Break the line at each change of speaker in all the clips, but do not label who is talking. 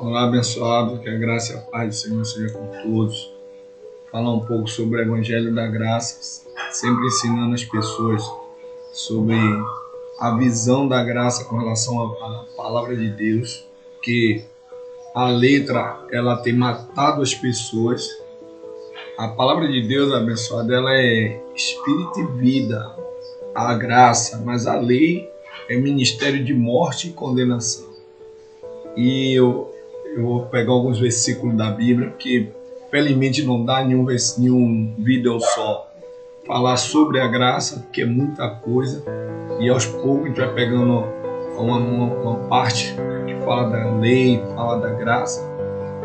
Olá, abençoado, que a graça e a paz do Senhor seja com todos. Falar um pouco sobre o Evangelho da Graça, sempre ensinando as pessoas sobre a visão da graça com relação à palavra de Deus, que a letra ela tem matado as pessoas. A palavra de Deus, abençoada, ela é espírito e vida, a graça, mas a lei é ministério de morte e condenação. E eu vou pegar alguns versículos da Bíblia, porque felizmente não dá nenhum vídeo só falar sobre a graça, porque é muita coisa, e aos poucos a gente vai pegando uma parte que fala da lei, fala da graça.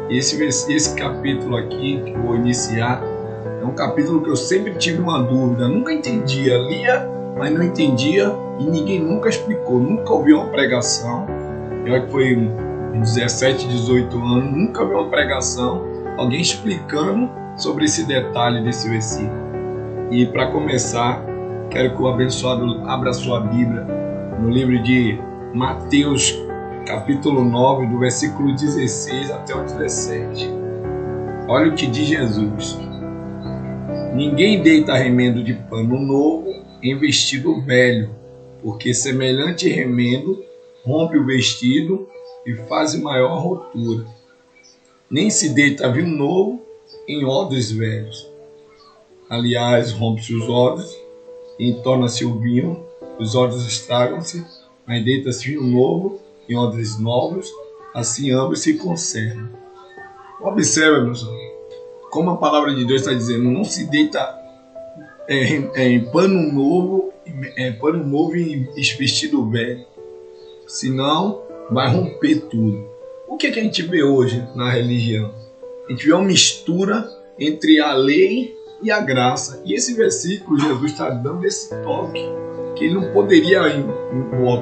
E esse capítulo aqui, que eu vou iniciar, é um capítulo que eu sempre tive uma dúvida, nunca entendia, lia, mas não entendia, e ninguém nunca explicou, nunca ouvi uma pregação. Eu que foi 17, 18 anos, nunca vi uma pregação, alguém explicando sobre esse detalhe desse versículo. E para começar, quero que o abençoado abra a sua Bíblia no livro de Mateus, capítulo 9, do versículo 16 até o 17. Olha o que diz Jesus: ninguém deita remendo de pano novo em vestido velho, porque semelhante remendo rompe o vestido e faz maior rotura. Nem se deita vinho novo em odres velhos. Aliás, rompe-se os odres e torna-se o vinho, os odres estragam-se, mas deita-se vinho novo em odres novos, assim ambos se conservam. Observe, meus amigos, como a palavra de Deus está dizendo, não se deita em pano novo em vestido velho, senão vai romper tudo. O que a gente vê hoje na religião? A gente vê uma mistura entre a lei e a graça. E esse versículo, Jesus está dando esse toque, que ele não poderia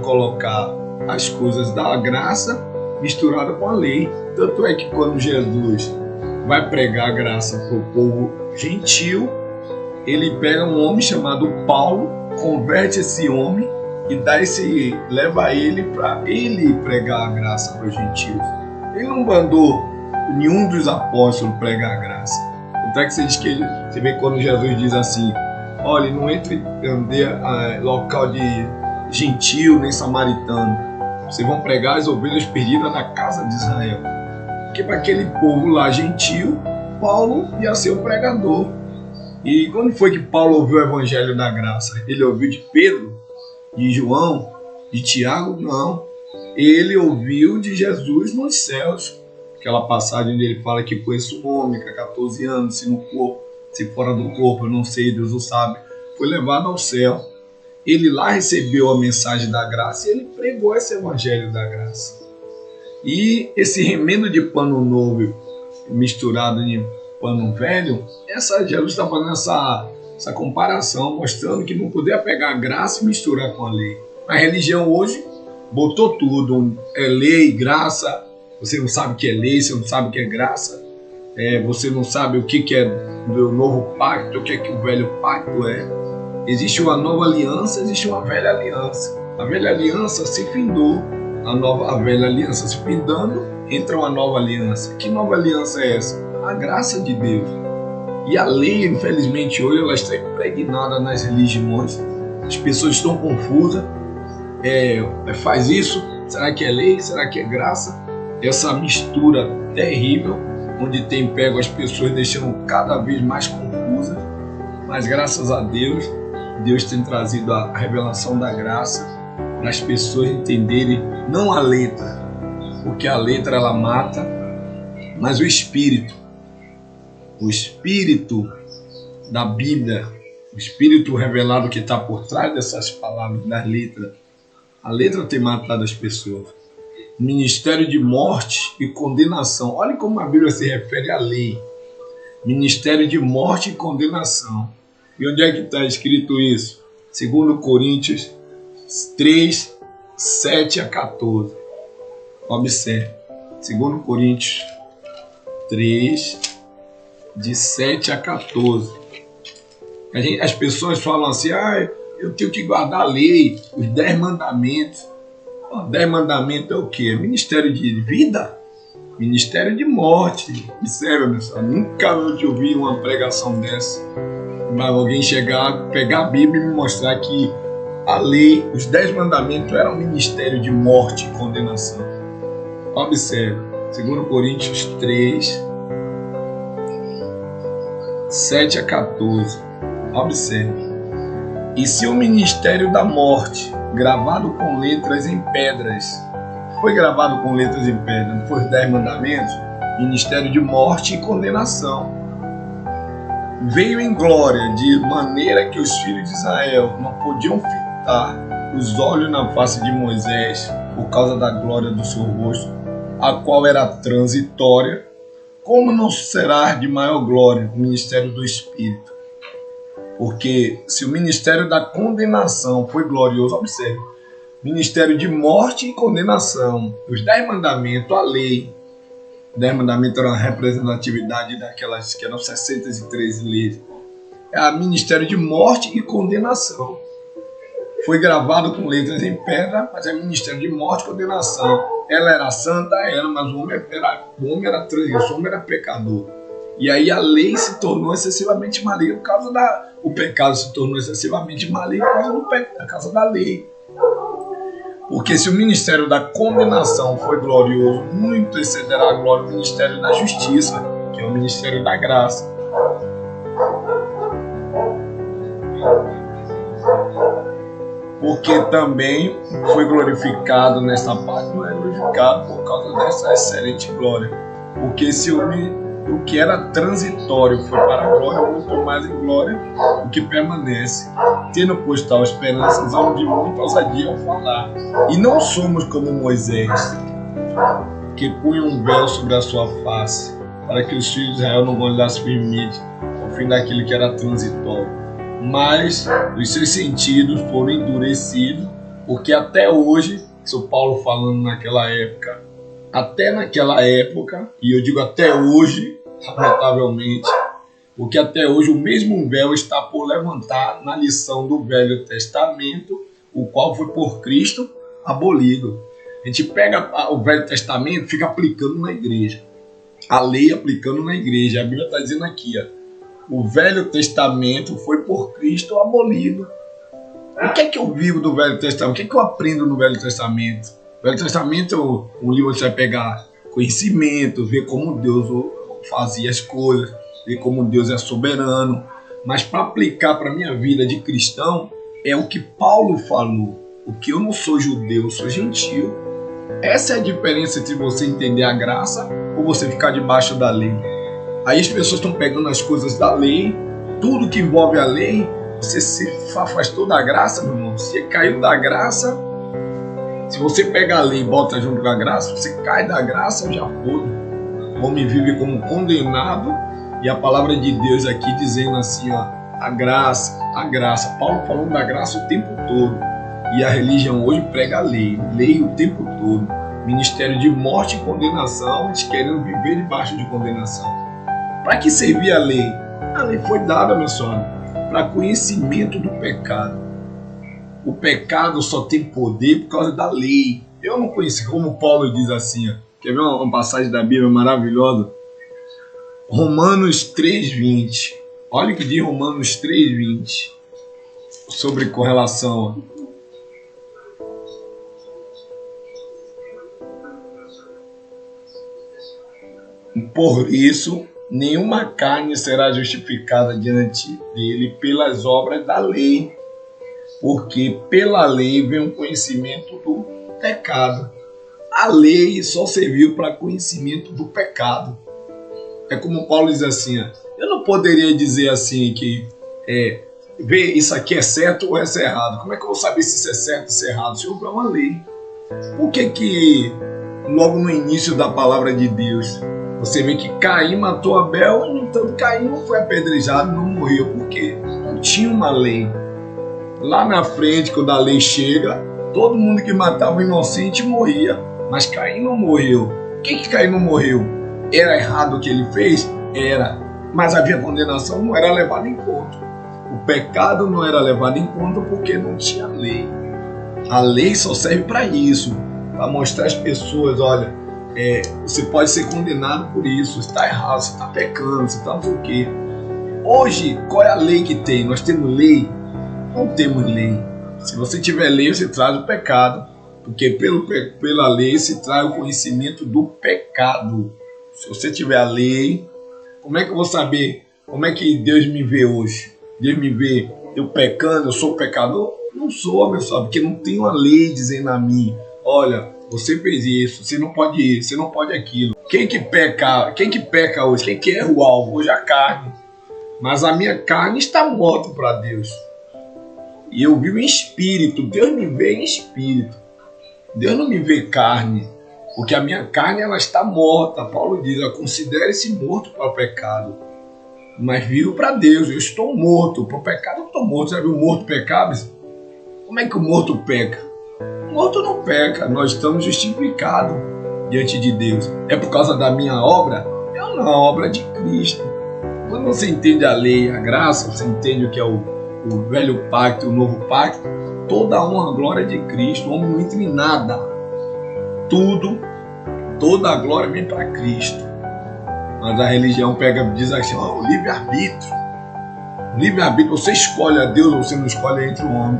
colocar as coisas da graça misturada com a lei. Tanto é que quando Jesus vai pregar a graça para o povo gentil, ele pega um homem chamado Paulo, converte esse homem e leva ele para ele pregar a graça para os gentios. Ele não mandou nenhum dos apóstolos pregar a graça. Até que você vê quando Jesus diz assim: olha, não entre em local de gentil nem samaritano. Vocês vão pregar as ovelhas perdidas na casa de Israel. Porque para aquele povo lá gentil, Paulo ia ser o pregador. E quando foi que Paulo ouviu o evangelho da graça? Ele ouviu de Pedro, de João, de Tiago? Não. Ele ouviu de Jesus nos céus. Aquela passagem onde ele fala que conhece um homem que há 14 anos, se no corpo, se fora do corpo, eu não sei, Deus o sabe, foi levado ao céu. Ele lá recebeu a mensagem da graça e ele pregou esse evangelho da graça. E esse remendo de pano novo misturado em pano velho, Jesus está fazendo essa comparação, mostrando que não podia pegar a graça e misturar com a lei. A religião hoje botou tudo, é lei, graça, você não sabe o que é lei, você não sabe o que é graça, você não sabe o que é do novo pacto, o que o velho pacto é. Existe uma nova aliança, existe uma velha aliança. A velha aliança se findou, a velha aliança se findando, entra uma nova aliança. Que nova aliança é essa? A graça de Deus. E a lei, infelizmente, hoje ela está impregnada nas religiões. As pessoas estão confusas. Faz isso? Será que é lei? Será que é graça? Essa mistura terrível, onde tem pego as pessoas deixando cada vez mais confusas. Mas graças a Deus, Deus tem trazido a revelação da graça para as pessoas entenderem não a letra, porque a letra ela mata, mas o espírito da Bíblia, o espírito revelado que está por trás dessas palavras, das letras. A letra tem matado as pessoas. Ministério de morte e condenação. Olha como a Bíblia se refere à lei. Ministério de morte e condenação. E onde é que está escrito isso? 2 Coríntios 3, 7 a 14. Observe. 2 Coríntios 3, de 7 a 14. As pessoas falam assim: eu tenho que guardar a lei, os 10 mandamentos. 10 mandamentos é o quê? Ministério de vida? Ministério de morte. Observe, pessoal, nunca eu te ouvi uma pregação dessa. Mas alguém chegar, pegar a Bíblia e me mostrar que a lei, os 10 mandamentos eram um ministério de morte e condenação. Observe, 2 Coríntios 3, 7 a 14. Observe. E se o ministério da morte, gravado com letras em pedras, foi gravado com letras em pedra, não foi os 10 mandamentos? Ministério de morte e condenação. Veio em glória, de maneira que os filhos de Israel não podiam fitar os olhos na face de Moisés por causa da glória do seu rosto, a qual era transitória, como não será de maior glória o ministério do Espírito? Porque se o ministério da condenação foi glorioso, observe, ministério de morte e condenação, os 10 mandamentos, a lei, os 10 mandamentos eram a representatividade daquelas que eram 63 leis, é ministério de morte e condenação. Foi gravado com letras em pedra, mas é ministério de morte e condenação. Ela era santa, mas o homem era transgressor, o homem era pecador. E aí a lei se tornou excessivamente maligna por causa o pecado se tornou excessivamente maligno por causa da lei. Porque se o ministério da condenação foi glorioso, muito excederá a glória do ministério da justiça, que é o ministério da graça. Porque também foi glorificado nesta parte, não é glorificado por causa dessa excelente glória. Porque se o que era transitório foi para a glória, muito mais em glória o que permanece. Tendo pois tal esperança, usamos de muita ousadia ao falar. E não somos como Moisés, que punha um véu sobre a sua face, para que os filhos de Israel não olhassem firmemente ao fim daquilo que era transitório. Mas os seus sentidos foram endurecidos, porque até hoje, São Paulo falando naquela época, e eu digo até hoje, lamentavelmente, porque até hoje o mesmo véu está por levantar na lição do Velho Testamento, o qual foi por Cristo abolido. A gente pega o Velho Testamento e fica aplicando na igreja, a lei aplicando na igreja. A Bíblia está dizendo aqui, o Velho Testamento foi por Cristo abolido. O que é que eu vivo do Velho Testamento? O que é que eu aprendo no Velho Testamento? O Velho Testamento é um livro onde você vai pegar conhecimento, ver como Deus fazia as coisas, ver como Deus é soberano. Mas para aplicar para a minha vida de cristão, é o que Paulo falou. O que eu não sou judeu, eu sou gentio. Essa é a diferença entre você entender a graça ou você ficar debaixo da lei. Aí as pessoas estão pegando as coisas da lei, tudo que envolve a lei, você se afastou da graça, meu irmão. Você caiu da graça. Se você pega a lei e bota junto com a graça, você cai da graça, já foi. O homem vive como condenado, e a palavra de Deus aqui dizendo assim, a graça. Paulo falando da graça o tempo todo. E a religião hoje prega a lei o tempo todo. Ministério de morte e condenação, eles querendo viver debaixo de condenação. Para que servia a lei? A lei foi dada, meu senhor, para conhecimento do pecado. O pecado só tem poder por causa da lei. Eu não conheci, como Paulo diz assim, quer ver uma passagem da Bíblia maravilhosa? Romanos 3,20. Olha o que diz Romanos 3,20 sobre correlação. Por isso, nenhuma carne será justificada diante dele pelas obras da lei, porque pela lei vem o conhecimento do pecado. A lei só serviu para conhecimento do pecado. É como Paulo diz assim, eu não poderia dizer assim que ver isso aqui é certo ou isso é errado. Como é que eu vou saber se isso é certo ou se é errado? Se houver uma lei. Por que logo no início da palavra de Deus você vê que Caim matou Abel, e no entanto Caim não foi apedrejado, não morreu? Por quê? Não tinha uma lei. Lá na frente, quando a lei chega, todo mundo que matava o inocente morria, mas Caim não morreu. Por que Caim não morreu? Era errado o que ele fez? Era, mas havia condenação, não era levada em conta. O pecado não era levado em conta porque não tinha lei. A lei só serve para isso, para mostrar às pessoas, olha, Você pode ser condenado por isso. Você está errado, você está pecando, você está não sei o quê. Hoje, qual é a lei que tem? Nós temos lei? Não temos lei. Se você tiver lei, você traz o pecado. Porque pela lei se traz o conhecimento do pecado. Se você tiver a lei, como é que eu vou saber? Como é que Deus me vê hoje? Deus me vê eu pecando, eu sou pecador? Não sou, pessoal, porque não tem uma lei dizendo a mim: olha, você fez isso, você não pode isso, você não pode aquilo. Quem que peca hoje? Quem que erra o alvo? Hoje é a carne. Mas a minha carne está morta para Deus. E eu vivo em espírito. Deus me vê em espírito. Deus não me vê carne. Porque a minha carne ela está morta. Paulo diz: considere-se morto para o pecado. Mas vivo para Deus. Eu estou morto. Para o pecado eu estou morto. Já viu o morto pecar? Como é que o morto peca? O morto não peca. Nós estamos justificados diante de Deus. É por causa da minha obra? É uma obra de Cristo. Quando você entende a lei, a graça, você entende o que é o velho pacto, o novo pacto, toda a honra, a glória de Cristo. O homem não entra em nada. Toda a glória vem para Cristo. Mas a religião diz assim: o livre-arbítrio. O livre-arbítrio, você escolhe a Deus ou você não escolhe entre o homem.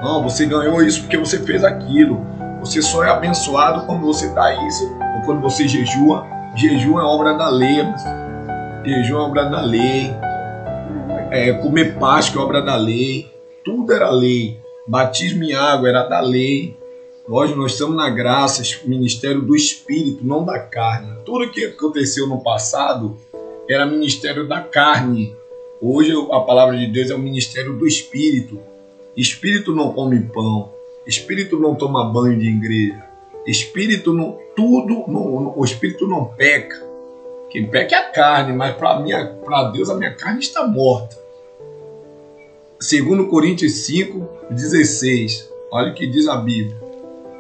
Não, você ganhou isso porque você fez aquilo. Você só é abençoado quando você dá isso ou quando você jejua. Jejum é obra da lei. Jejum é obra da lei. Comer Páscoa é obra da lei. Tudo era lei. Batismo em água era da lei. Hoje nós estamos na graça, ministério do Espírito, não da carne. Tudo que aconteceu no passado era ministério da carne. Hoje a palavra de Deus é o ministério do Espírito. Espírito não come pão. Espírito não toma banho de igreja. Espírito não, o Espírito não peca. Quem peca é a carne, mas para Deus a minha carne está morta. 2 Coríntios 5:16. Olha o que diz a Bíblia.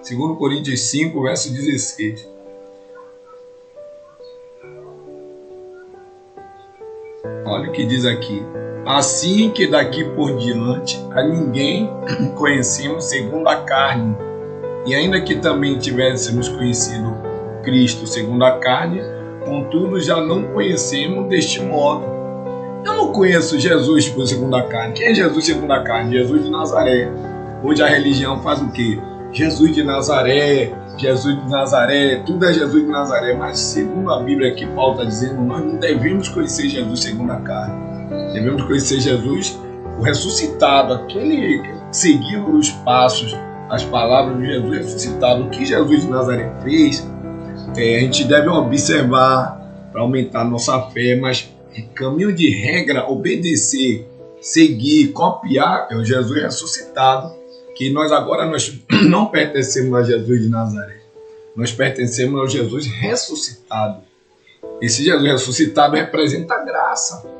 2 Coríntios 5, verso 16. Olha o que diz aqui. Assim que daqui por diante a ninguém conhecemos segundo a carne, e ainda que também tivéssemos conhecido Cristo segundo a carne, contudo já não conhecemos deste modo. Eu não conheço Jesus segundo a carne. Quem é Jesus segundo a carne? Jesus de Nazaré. Hoje a religião faz o quê? Jesus de Nazaré, tudo é Jesus de Nazaré. Mas segundo a Bíblia que Paulo está dizendo, nós não devemos conhecer Jesus segundo a carne. Devemos conhecer Jesus, o ressuscitado, aquele que seguiu os passos, as palavras de Jesus ressuscitado. O que Jesus de Nazaré fez, a gente deve observar para aumentar a nossa fé, mas caminho de regra, obedecer, seguir, copiar, é o Jesus ressuscitado, que nós não pertencemos a Jesus de Nazaré, nós pertencemos ao Jesus ressuscitado. Esse Jesus ressuscitado representa a graça.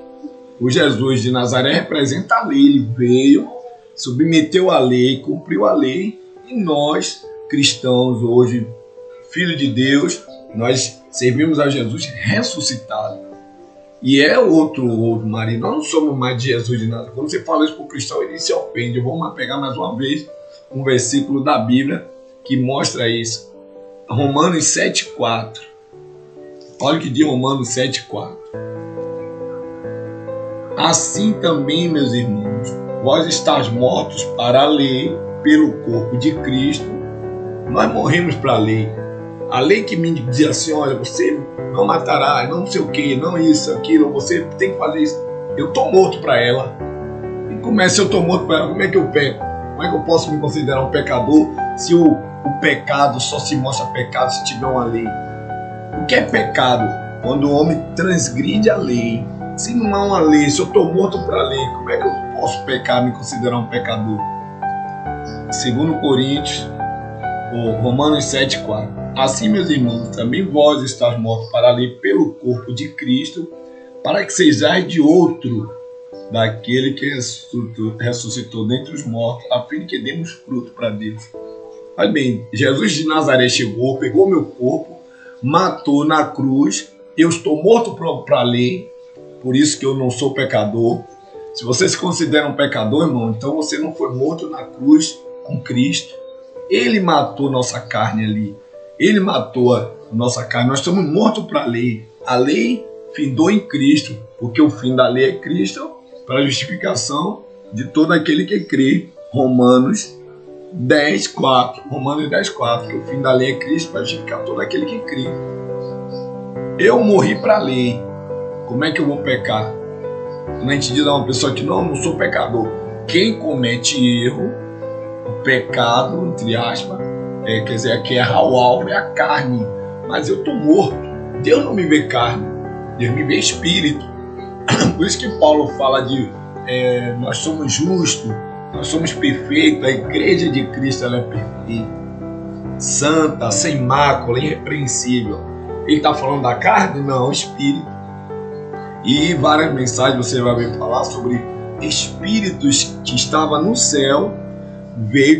O Jesus de Nazaré representa a lei. Ele veio, submeteu a lei, cumpriu a lei, e nós, cristãos hoje, filhos de Deus, nós servimos a Jesus ressuscitado. E é outro marido. Nós não somos mais de Jesus de Nazaré. Quando você fala isso para o cristão, ele se ofende. Vamos pegar mais uma vez um versículo da Bíblia que mostra isso. Romanos 7,4. Olha o que diz Romanos 7,4. Assim também, meus irmãos, vós estáis mortos para a lei pelo corpo de Cristo. Nós morremos para a lei. A lei que me dizia assim: olha, você não matará, não sei o que, não isso, aquilo, você tem que fazer isso. Eu estou morto para ela. E como é se eu estou morto para ela? Como é que eu peco? Como é que eu posso me considerar um pecador se o pecado só se mostra pecado se tiver uma lei? O que é pecado? Quando o homem transgride a lei. Se não há uma lei, se eu estou morto para a lei, como é que eu posso pecar, me considerar um pecador? 2 Coríntios, Romanos 7,4. Assim, meus irmãos, também vós estáis mortos para a lei pelo corpo de Cristo, para que sejais de outro, daquele que ressuscitou dentre os mortos, a fim de que demos fruto para Deus. Olha bem, Jesus de Nazaré chegou, pegou meu corpo, matou na cruz. Eu estou morto para a lei, por isso que eu não sou pecador. Se você se considera um pecador, irmão, então você não foi morto na cruz com Cristo. Ele matou nossa carne ali. Ele matou nossa carne. Nós estamos mortos para a lei. A lei findou em Cristo, porque o fim da lei é Cristo para a justificação de todo aquele que crê. Romanos 10:4. Romanos 10:4, que o fim da lei é Cristo para justificar todo aquele que crê. Eu morri para a lei. Como é que eu vou pecar? Quando a gente diz a uma pessoa que não sou pecador, quem comete erro, o pecado, entre aspas, quer dizer, que erra o alvo é a carne. Mas eu estou morto. Deus não me vê carne, Deus me vê espírito. Por isso que Paulo fala de nós somos justos, nós somos perfeitos, a igreja de Cristo ela é perfeita, santa, sem mácula, irrepreensível. Ele está falando da carne? Não, espírito. E várias mensagens você vai ver falar sobre espíritos que estavam no céu,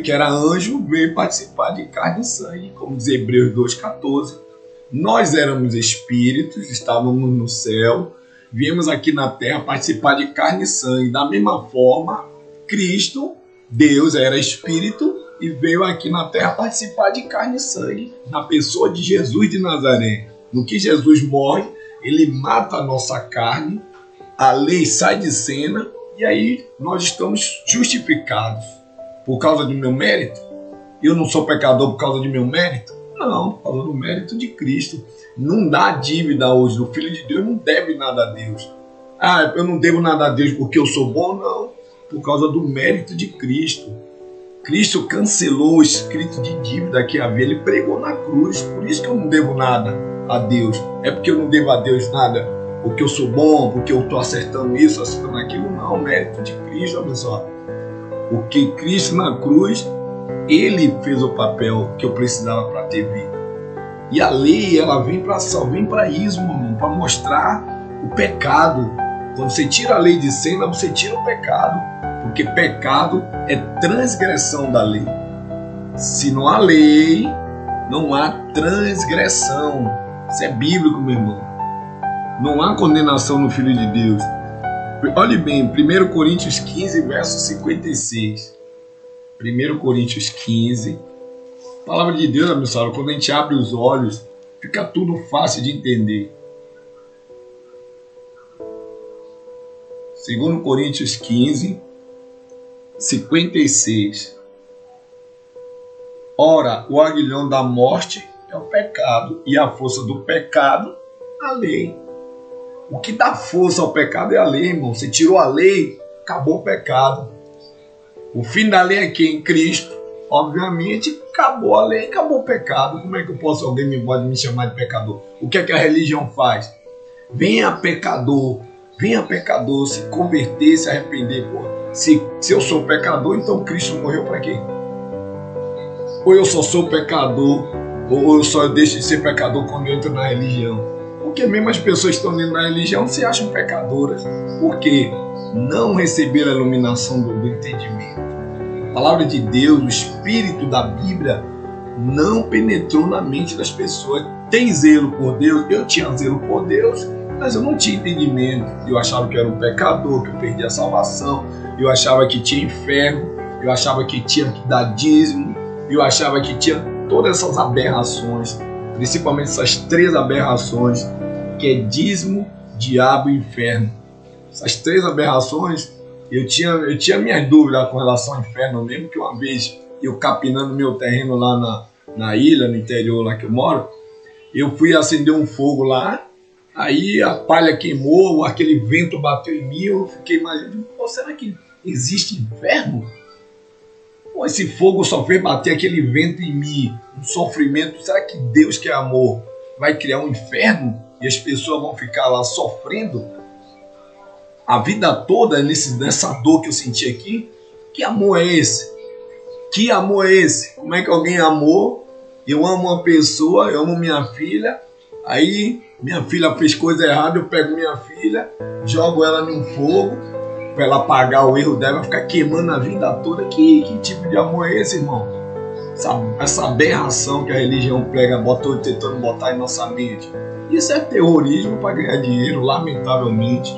que era anjo, veio participar de carne e sangue, como diz Hebreus 2:14. Nós éramos espíritos, estávamos no céu, viemos aqui na terra participar de carne e sangue. Da mesma forma, Cristo, Deus, era espírito e veio aqui na terra participar de carne e sangue, na pessoa de Jesus de Nazaré. No que Jesus morre, ele mata a nossa carne, a lei sai de cena e aí nós estamos justificados. Por causa do meu mérito? Eu não sou pecador por causa do meu mérito? Não, por causa do mérito de Cristo. Não dá dívida hoje. O Filho de Deus não deve nada a Deus. Eu não devo nada a Deus porque eu sou bom? Não. Por causa do mérito de Cristo. Cristo cancelou o escrito de dívida que havia. Ele pregou na cruz. Por isso que eu não devo nada a Deus. É porque eu não devo a Deus nada porque eu sou bom, porque eu estou acertando isso, acertando aquilo. Não, o mérito de Cristo, olha só. Porque Cristo na cruz, ele fez o papel que eu precisava para ter vida. E a lei, ela vem para isso, irmão, para mostrar o pecado. Quando você tira a lei de cena, você tira o pecado. Porque pecado é transgressão da lei. Se não há lei, não há transgressão. Isso é bíblico, meu irmão. Não há condenação no Filho de Deus. Olhe bem, 1 Coríntios 15, verso 56. 1 Coríntios 15. A palavra de Deus, abençoado, quando a gente abre os olhos, fica tudo fácil de entender. 2 Coríntios 15, 56. Ora, o aguilhão da morte é o pecado, e a força do pecado, a lei. O que dá força ao pecado é a lei, irmão. Você tirou a lei, acabou o pecado. O fim da lei é quem? Cristo. Obviamente, acabou a lei, acabou o pecado. Como é que alguém pode me chamar de pecador? O que é que a religião faz? Venha pecador, se converter, se arrepender. Pô. Se eu sou pecador, então Cristo morreu para quê? Ou eu só sou pecador, ou eu só deixo de ser pecador quando eu entro na religião. Porque mesmo as pessoas que estão dentro da religião se acham pecadoras. Porque não receberam a iluminação do entendimento. A palavra de Deus, o Espírito da Bíblia, não penetrou na mente das pessoas. Tem zelo por Deus? Eu tinha zelo por Deus, mas eu não tinha entendimento. Eu achava que era um pecador, que eu perdi a salvação. Eu achava que tinha inferno. Eu achava que tinha que dar dízimo. Eu achava que tinha todas essas aberrações. Principalmente essas 3 aberrações, que é dízimo, diabo e inferno. Essas 3 aberrações, eu tinha minhas dúvidas com relação ao inferno mesmo, que uma vez eu capinando meu terreno lá na ilha, no interior lá que eu moro, eu fui acender um fogo lá, aí a palha queimou, aquele vento bateu em mim, eu fiquei imaginando, será que existe inferno? Pô, esse fogo só fez bater aquele vento em mim, um sofrimento. Será que Deus, que é amor, vai criar um inferno e as pessoas vão ficar lá sofrendo a vida toda nessa dor que eu senti aqui? Que amor é esse? Que amor é esse? Como é que alguém amou? Eu amo uma pessoa, eu amo minha filha, aí minha filha fez coisa errada, eu pego minha filha, jogo ela num fogo, para ela pagar o erro dela, vai ficar queimando a vida toda. Que tipo de amor é esse, irmão? Essa aberração que a religião prega, tentando botar em nossa mente. Isso é terrorismo para ganhar dinheiro, lamentavelmente.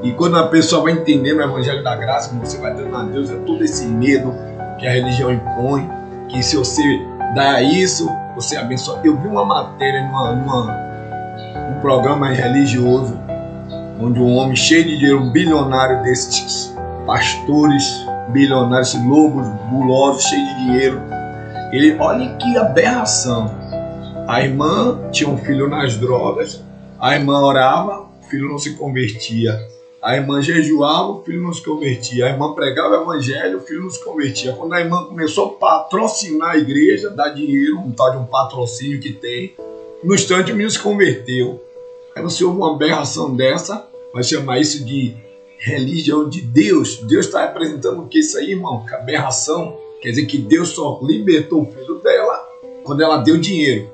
E quando a pessoa vai entendendo o Evangelho da Graça, você vai dando a Deus, é todo esse medo que a religião impõe, que se você dá isso, você abençoado. Eu vi uma matéria num programa religioso, onde um homem cheio de dinheiro, um bilionário desses pastores bilionários, lobos gulosos, cheios de dinheiro, olha que aberração. A irmã tinha um filho nas drogas, a irmã orava, o filho não se convertia. A irmã jejuava, o filho não se convertia. A irmã pregava o evangelho, o filho não se convertia. Quando a irmã começou a patrocinar a igreja, dar dinheiro, um tal de um patrocínio que tem, no instante o menino se converteu. Aí você ouve uma aberração dessa, vai chamar isso de religião de Deus. Deus está representando o que isso aí, irmão? Que aberração. Quer dizer que Deus só libertou o filho dela quando ela deu dinheiro.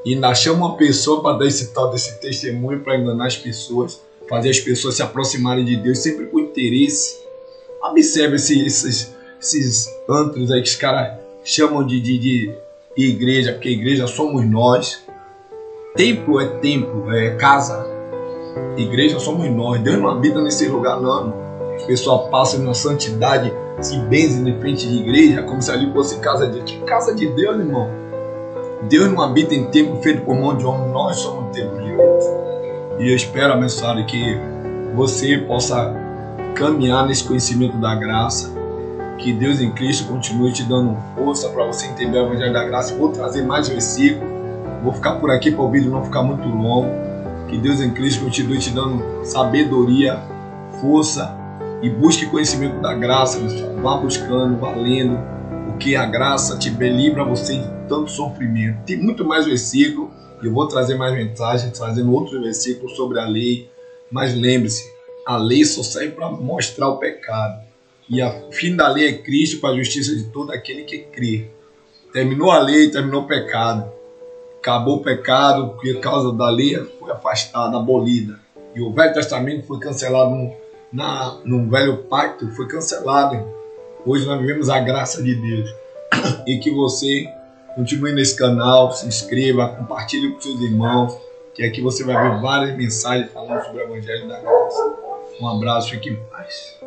E ainda chama uma pessoa para dar esse tal desse testemunho, para enganar as pessoas, fazer as pessoas se aproximarem de Deus sempre com interesse. Observe esses antros aí que os caras chamam de igreja, porque igreja somos nós. Templo é casa. Igreja somos nós. Deus não habita nesse lugar, não. As pessoas passam na santidade, se benzem de frente de igreja, como se ali fosse casa de Deus. Que casa de Deus, irmão? Deus não habita em templo feito por mão de homem. Nós somos o templo de Deus. E eu espero, abençoado, que você possa caminhar nesse conhecimento da graça, que Deus em Cristo continue te dando força para você entender o Evangelho da Graça. Vou trazer mais versículos, vou ficar por aqui para o vídeo não ficar muito longo. Que Deus em Cristo continue te dando sabedoria, força e busque conhecimento da graça, pessoal. Vá buscando, vá lendo, porque a graça te livra você de tanto sofrimento. Tem muito mais versículos. Eu vou trazer mais mensagens, trazendo outros versículos sobre a lei. Mas lembre-se, a lei só serve para mostrar o pecado. E o fim da lei é Cristo para a justiça de todo aquele que crê. Terminou a lei, terminou o pecado. Acabou o pecado, porque a causa da lei foi afastada, abolida. E o Velho Testamento foi cancelado no Velho Pacto, foi cancelado. Hoje nós vivemos a graça de Deus. E que você continue nesse canal, se inscreva, compartilhe com seus irmãos, que aqui você vai ver várias mensagens falando sobre o Evangelho da Graça. Um abraço, fique em paz.